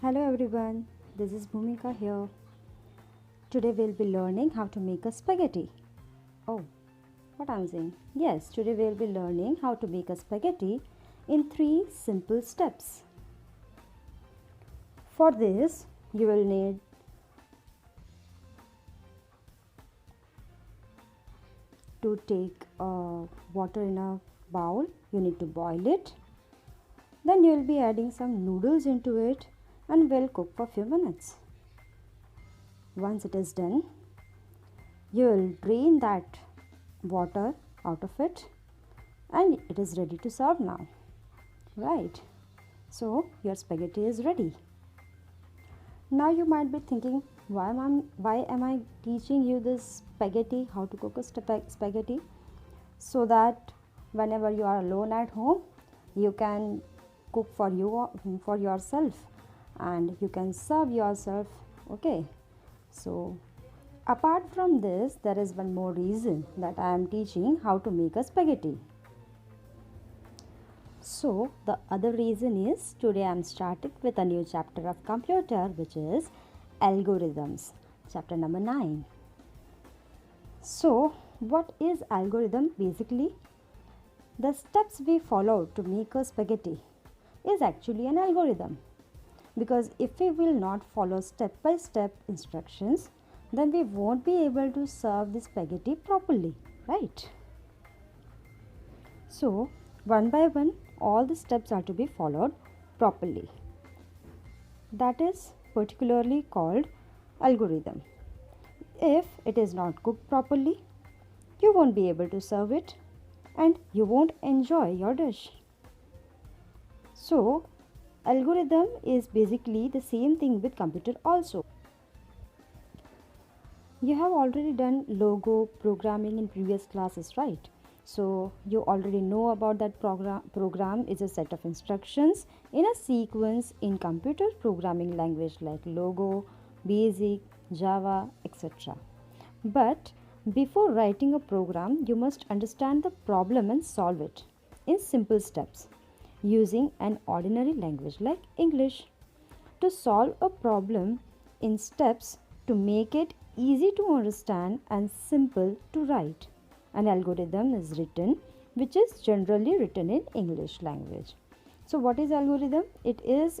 Hello everyone, this is Bhumika here. Today we'll be learning how to make a spaghetti. Oh, what I'm saying? Yes, today we'll be learning how to make a spaghetti in 3 simple steps. For this, you will need to take water in a bowl. You need to boil it. Then you will be adding some noodles into it and will cook for few minutes. Once it is done, you will drain that water out of it and it is ready to serve now, right? So your spaghetti is ready. Now you might be thinking, why am I teaching you this spaghetti, how to cook a spaghetti, so that whenever you are alone at home you can cook for yourself and you can serve yourself. Okay, so apart from this, there is one more reason that I am teaching how to make a spaghetti. So the other reason is today I am starting with a new chapter of computer, which is algorithms, chapter number 9. So what is algorithm basically? The steps we follow to make a spaghetti is actually an algorithm, because if we will not follow step by step instructions, then we won't be able to serve the spaghetti properly, right? So one by one all the steps are to be followed properly. That is particularly called algorithm. If it is not cooked properly, you won't be able to serve it and you won't enjoy your dish. So algorithm is basically the same thing with computer also. You have already done logo programming in previous classes, right? So you already know about that program is a set of instructions in a sequence in computer programming language like Logo, Basic, Java, etc. But before writing a program, you must understand the problem and solve it in simple steps using an ordinary language like English. To solve a problem in steps to make it easy to understand and simple to write, an algorithm is written, which is generally written in English language. So what is algorithm? It is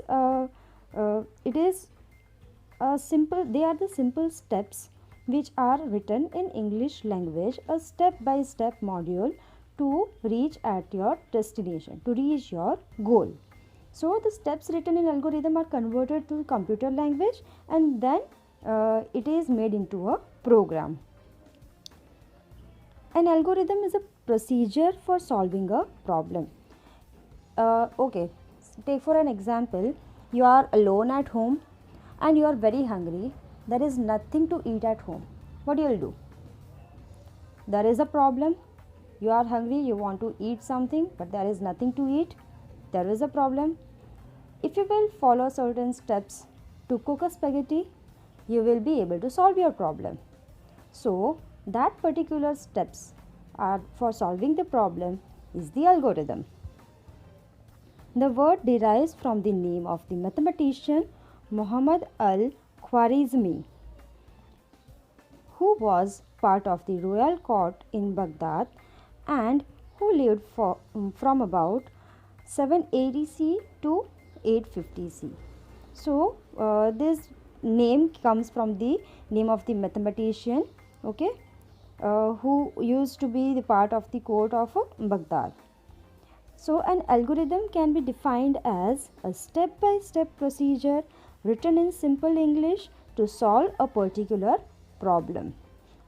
simple, they are the simple steps which are written in English language, a step by step module to reach at your destination, to reach your goal. So the steps written in algorithm are converted to computer language and then it is made into a program. An algorithm is a procedure for solving a problem. Okay, take for an example, you are alone at home and you are very hungry. There is nothing to eat at home. What do you do? There is a problem. You are hungry, you want to eat something, but there is nothing to eat. There is a problem. If you will follow certain steps to cook a spaghetti, you will be able to solve your problem. So that particular steps are for solving the problem is the algorithm. The word derives from the name of the mathematician Muhammad al-Khwarizmi, who was part of the royal court in Baghdad and who lived from about 780 C to 850 C. So this name comes from the name of the mathematician, okay, who used to be the part of the court of Baghdad. So an algorithm can be defined as a step by step procedure written in simple English to solve a particular problem.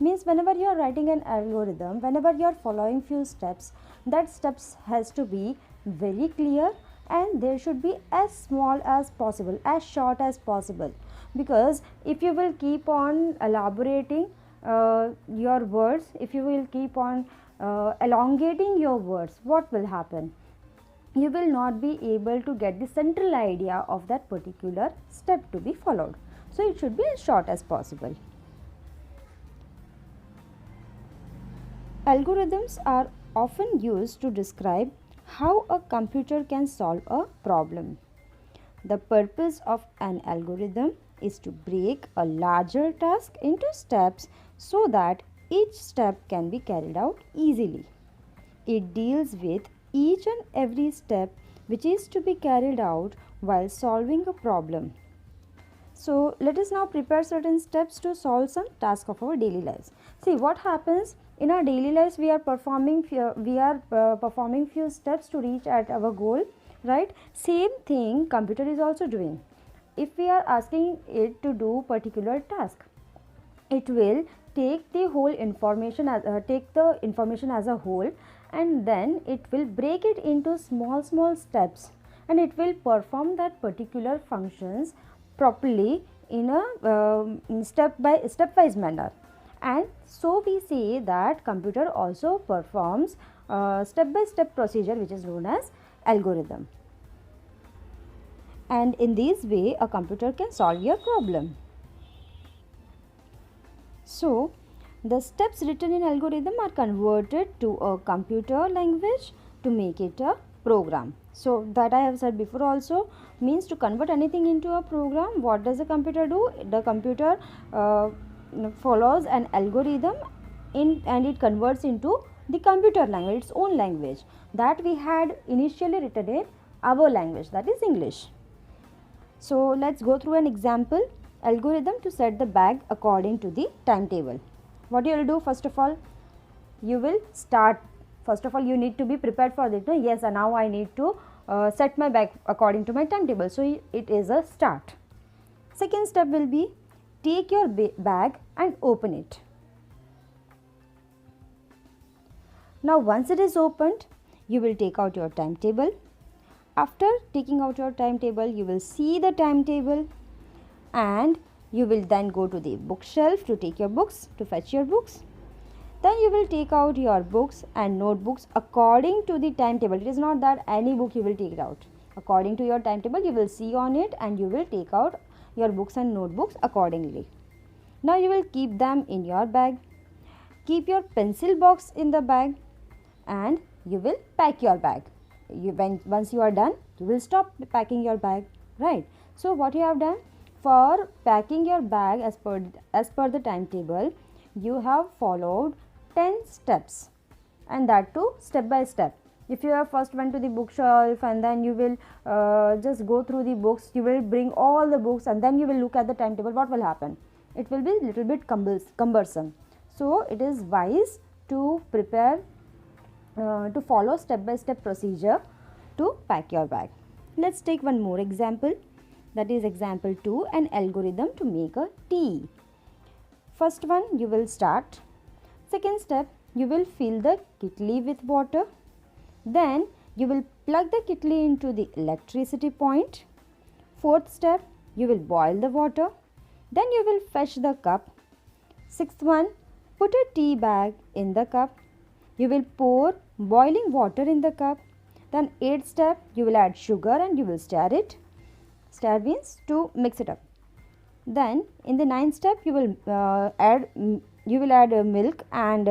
Means whenever you are writing an algorithm, whenever you are following few steps, that steps has to be very clear and there should be as small as possible, as short as possible, because if you will keep on elaborating your words, if you will keep on elongating your words, what will happen? You will not be able to get the central idea of that particular step to be followed. So it should be as short as possible. Algorithms are often used to describe how a computer can solve a problem. The purpose of an algorithm is to break a larger task into steps so that each step can be carried out easily. It deals with each and every step which is to be carried out while solving a problem. So let us now prepare certain steps to solve some task of our daily lives. See what happens in our daily lives. We are performing few steps to reach at our goal, right? Same thing computer is also doing. If we are asking it to do particular task, it will take the whole information take the information as a whole, and then it will break it into small steps, and it will perform that particular functions properly in a step wise manner. And so we say that computer also performs step by step procedure which is known as algorithm, and in this way a computer can solve your problem. So, the steps written in algorithm are converted to a computer language to make it a program. So, that I have said before also, means to convert anything into a program. What does the computer do? The computer follows an algorithm and it converts into the computer language, its own language that we had initially written in our language, that is English. So, let us go through an example. Algorithm to set the bag according to the timetable. What you will do, first of all, you will start. First of all, you need to be prepared for it. No? Yes, and now I need to set my bag according to my timetable. So, it is a start. Second step will be take your bag and open it. Now, once it is opened, you will take out your timetable. After taking out your timetable, you will see the timetable, and you will then go to the bookshelf to take your books, to fetch your books. Then you will take out your books and notebooks according to the timetable. It is not that any book you will take it out. According to your timetable, you will see on it and you will take out your books and notebooks accordingly. Now you will keep them in your bag. Keep your pencil box in the bag and you will pack your bag. Once you are done, you will stop packing your bag, right? So what you have done? For packing your bag as per the timetable, you have followed 10 steps, and that too step by step. If you have first went to the bookshelf and then you will just go through the books, you will bring all the books and then you will look at the timetable, what will happen? It will be little bit cumbersome. So it is wise to prepare to follow step by step procedure to pack your bag. Let's take one more example. That is example 2, an algorithm to make a tea. First one, you will start. Second step, you will fill the kitli with water. Then you will plug the kitli into the electricity point. Fourth step, you will boil the water. Then you will fetch the cup. Sixth one, put a tea bag in the cup. You will pour boiling water in the cup. Then eighth step, you will add sugar and you will stir it. Stir means to mix it up. Then in the ninth step, you will add milk and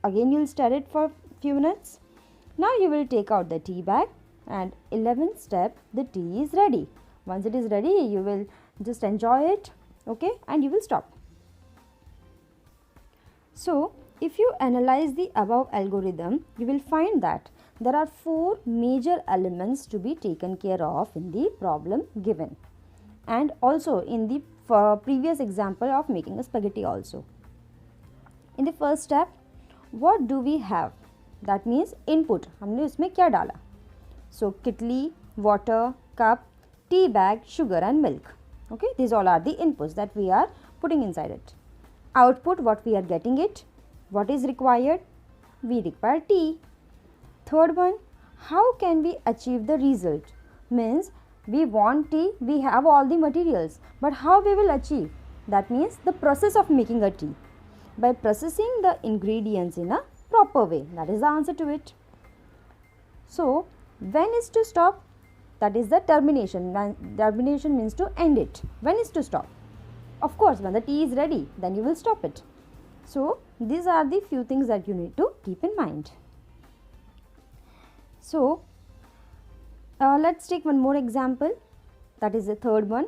again you will stir it for few minutes. Now you will take out the tea bag, and 11th step, the tea is ready. Once it is ready, you will just enjoy it, okay, and you will stop. So if you analyze the above algorithm, you will find that there are 4 major elements to be taken care of in the problem given, and also in the previous example of making a spaghetti also. In the first step, what do we have? That means input. हमने उसमें क्या डाला? So kitli, water, cup, tea bag, sugar and milk. Okay, these all are the inputs that we are putting inside it. Output, what we are getting it. What is required? We require tea. Third one, how can we achieve the result? Means we want tea, we have all the materials, but how we will achieve? That means the process of making a tea. By processing the ingredients in a proper way. That is the answer to it. So, when is to stop? That is the termination. Termination means to end it. When is to stop? Of course, when the tea is ready, then you will stop it. So, these are the few things that you need to keep in mind. So, let's take one more example. that is the third one.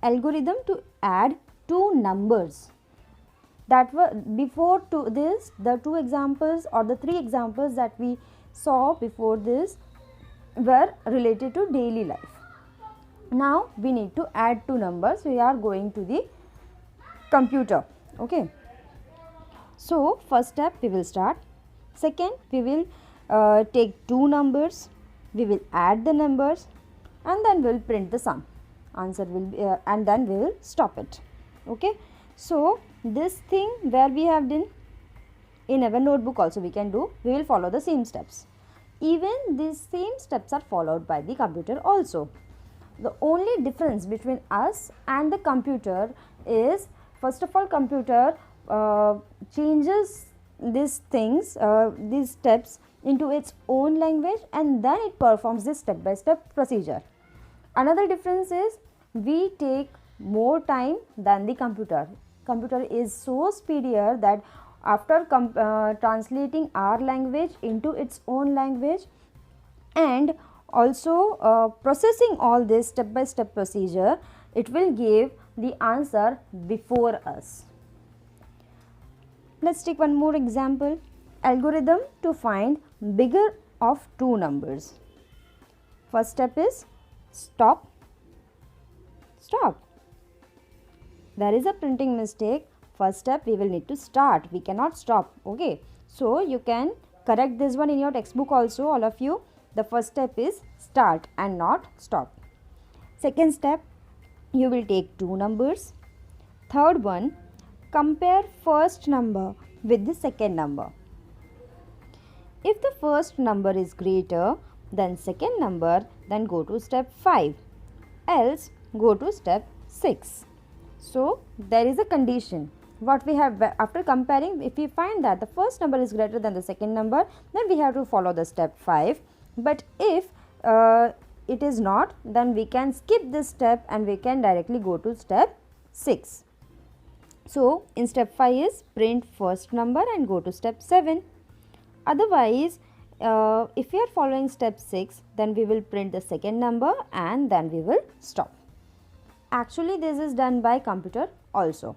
Algorithm to add two numbers. That were before to this, the two examples or the three examples that we saw before this were related to daily life. Now we need to add two numbers. We are going to the computer. Okay. So first step we will start. Second, we will take two numbers. We will add the numbers and then we will print the sum. Answer will be and then we will stop it. Okay. So this thing where we have done in our notebook also we can do. We will follow the same steps. Even these same steps are followed by the computer also. The only difference between us and the computer is, first of all, computer changes these things, these steps into its own language, and then it performs this step by step procedure. Another difference is we take more time than the computer. Computer is so speedier that after translating our language into its own language and also processing all this step by step procedure, it will give the answer before us. Let's take one more example. Algorithm to find bigger of two numbers. First step is stop. Stop. There is a printing mistake. First step we will need to start. We cannot stop. Okay. So you can correct this one in your textbook also, all of you. The first step is start and not stop. Second step, you will take two numbers. Third one, compare first number with the second number. If the first number is greater than second number, then go to step 5. Else go to step 6. So there is a condition. What we have after comparing, if we find that the first number is greater than the second number, then we have to follow the step 5. But if it is not, then we can skip this step and we can directly go to step 6. So in step 5 is print first number and go to step 7. Otherwise, if we are following step 6, then we will print the second number and then we will stop. Actually, this is done by computer also.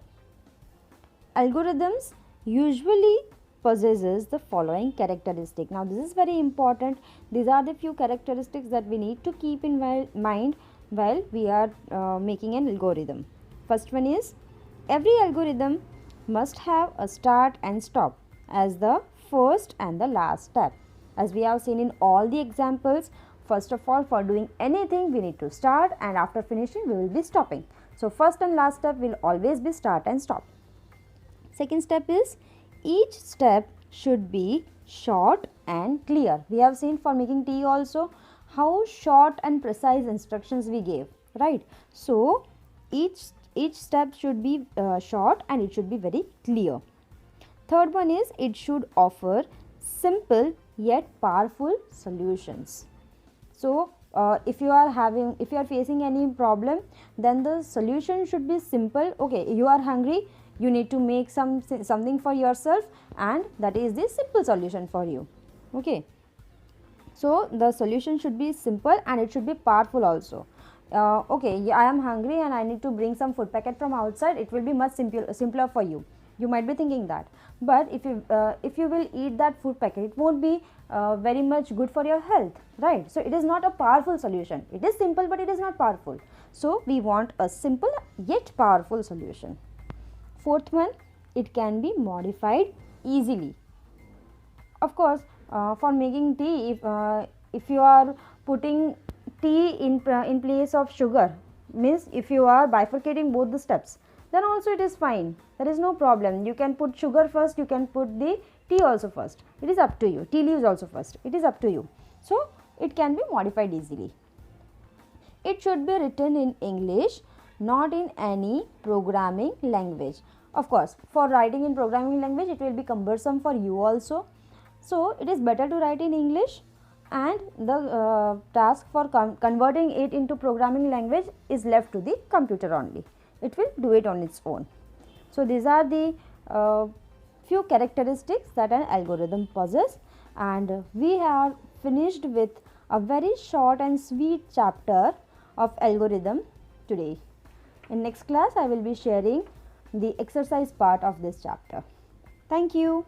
Algorithms usually possesses the following characteristic. Now this is very important. These are the few characteristics that we need to keep in mind while we are making an algorithm. First one is, every algorithm must have a start and stop as the first and the last step. As we have seen in all the examples, first of all, for doing anything we need to start, and after finishing we will be stopping. So first and last step will always be start and stop. Second step is, each step should be short and clear. We have seen for making tea also how short and precise instructions we gave, right? So each step should be short and it should be very clear. Third one is, it should offer simple yet powerful solutions. So if you are facing any problem, then the solution should be simple. Okay, you are hungry, you need to make something for yourself, and that is the simple solution for you. Okay, so the solution should be simple and it should be powerful also. Okay, I am hungry and I need to bring some food packet from outside. It will be much simpler for you. You might be thinking that, but if you will eat that food packet, it won't be very much good for your health, right? So it is not a powerful solution. It is simple, but it is not powerful. So we want a simple yet powerful solution. Fourth one, it can be modified easily. Of course, for making tea, if you are putting tea in place of sugar, means if you are bifurcating both the steps, then also it is fine. There is no problem. You can put sugar first, you can put the tea also first. It is up to you. Tea leaves also first. It is up to you. So it can be modified easily. It should be written in English, not in any programming language. Of course, for writing in programming language, it will be cumbersome for you also. So it is better to write in English, and the task for converting it into programming language is left to the computer only. It will do it on its own. So these are the few characteristics that an algorithm possesses, and we have finished with a very short and sweet chapter of algorithm. today. In next class, I will be sharing the exercise part of this chapter. Thank you.